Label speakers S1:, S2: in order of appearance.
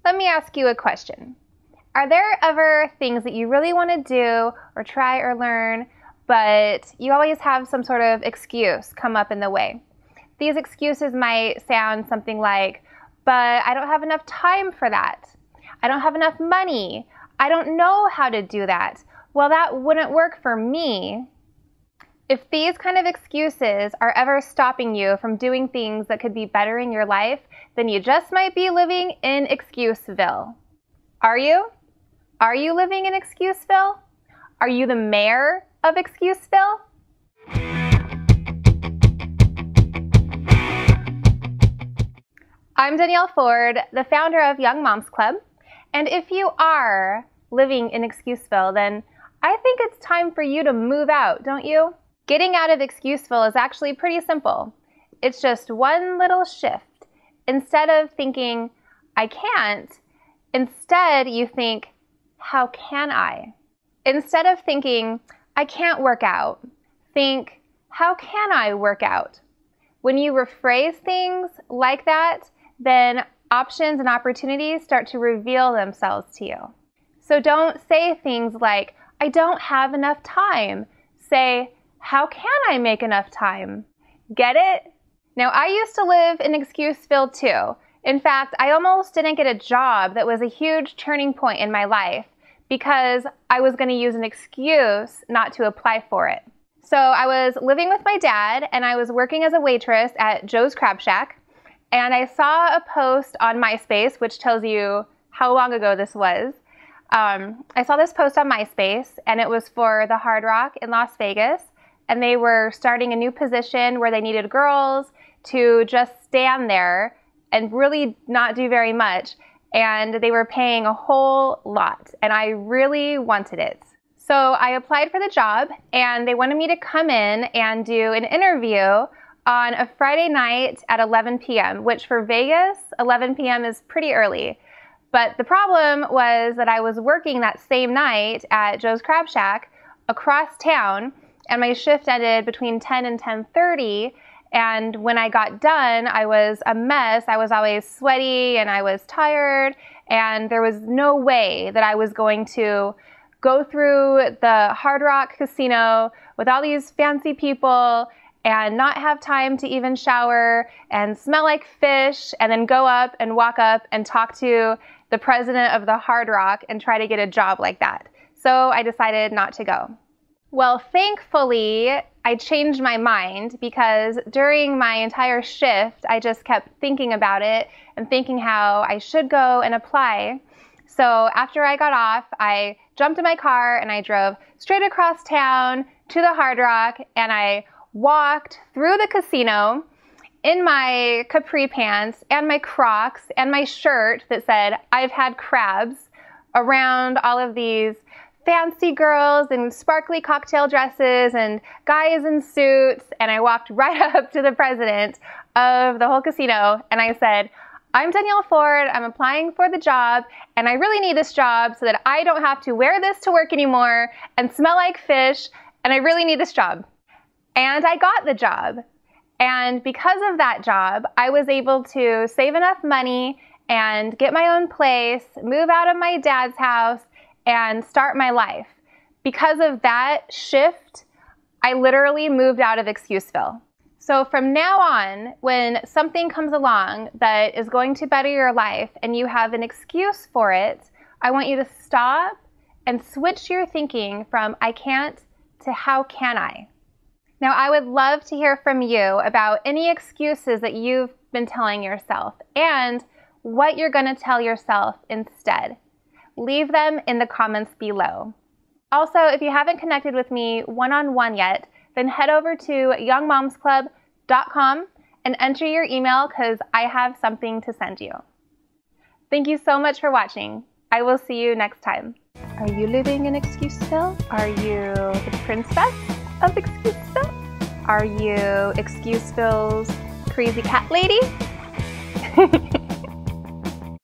S1: let me ask you a question. Are there ever things that you really want to do or try or learn, but you always have some sort of excuse come up in the way? These excuses might sound something like, but I don't have enough time for that. I don't have enough money. I don't know how to do that. Well, that wouldn't work for me. If these kind of excuses are ever stopping you from doing things that could be bettering your life, then you just might be living in Excuseville. Are you? Are you living in Excuseville? Are you the mayor of Excuseville? I'm Danielle Ford, the founder of Young Moms Club, and if you are living in Excuseville, then I think it's time for you to move out, don't you? Getting out of Excuseville is actually pretty simple. It's just one little shift. Instead of thinking, I can't, instead you think, how can I? Instead of thinking, I can't work out, think, how can I work out? When you rephrase things like that, then options and opportunities start to reveal themselves to you. So don't say things like, I don't have enough time. Say, how can I make enough time? Get it? Now, I used to live in Excuseville too. In fact, I almost didn't get a job that was a huge turning point in my life because I was going to use an excuse not to apply for it. So I was living with my dad and I was working as a waitress at Joe's Crab Shack, and I saw a post on MySpace, which tells you how long ago this was. I saw this post on MySpace, and it was for the Hard Rock in Las Vegas, and they were starting a new position where they needed girls to just stand there and really not do very much, and they were paying a whole lot, and I really wanted it. So I applied for the job, and they wanted me to come in and do an interview on a Friday night at 11 p.m., which for Vegas, 11 p.m. is pretty early. But the problem was that I was working that same night at Joe's Crab Shack across town, and my shift ended between 10 and 10:30, and when I got done, I was a mess. I was always sweaty, and I was tired, and there was no way that I was going to go through the Hard Rock Casino with all these fancy people and not have time to even shower and smell like fish and then go up and walk up and talk to the president of the Hard Rock and try to get a job like that. So I decided not to go. Well, thankfully, I changed my mind because during my entire shift, I just kept thinking about it and thinking how I should go and apply. So after I got off, I jumped in my car and I drove straight across town to the Hard Rock, and I walked through the casino in my capri pants and my Crocs and my shirt that said, I've had crabs, around all of these fancy girls in sparkly cocktail dresses and guys in suits, and I walked right up to the president of the whole casino and I said, I'm Danielle Ford, I'm applying for the job, and I really need this job so that I don't have to wear this to work anymore and smell like fish, and I really need this job. And I got the job. And because of that job, I was able to save enough money and get my own place, move out of my dad's house, and start my life. Because of that shift, I literally moved out of Excuseville. So from now on, when something comes along that is going to better your life and you have an excuse for it, I want you to stop and switch your thinking from I can't to how can I? Now, I would love to hear from you about any excuses that you've been telling yourself and what you're going to tell yourself instead. Leave them in the comments below. Also, if you haven't connected with me one-on-one yet, then head over to youngmomsclub.com and enter your email because I have something to send you. Thank you so much for watching. I will see you next time. Are you living in Excuseville? Are you the princess of Excuseville? Are you Excuseville's crazy cat lady?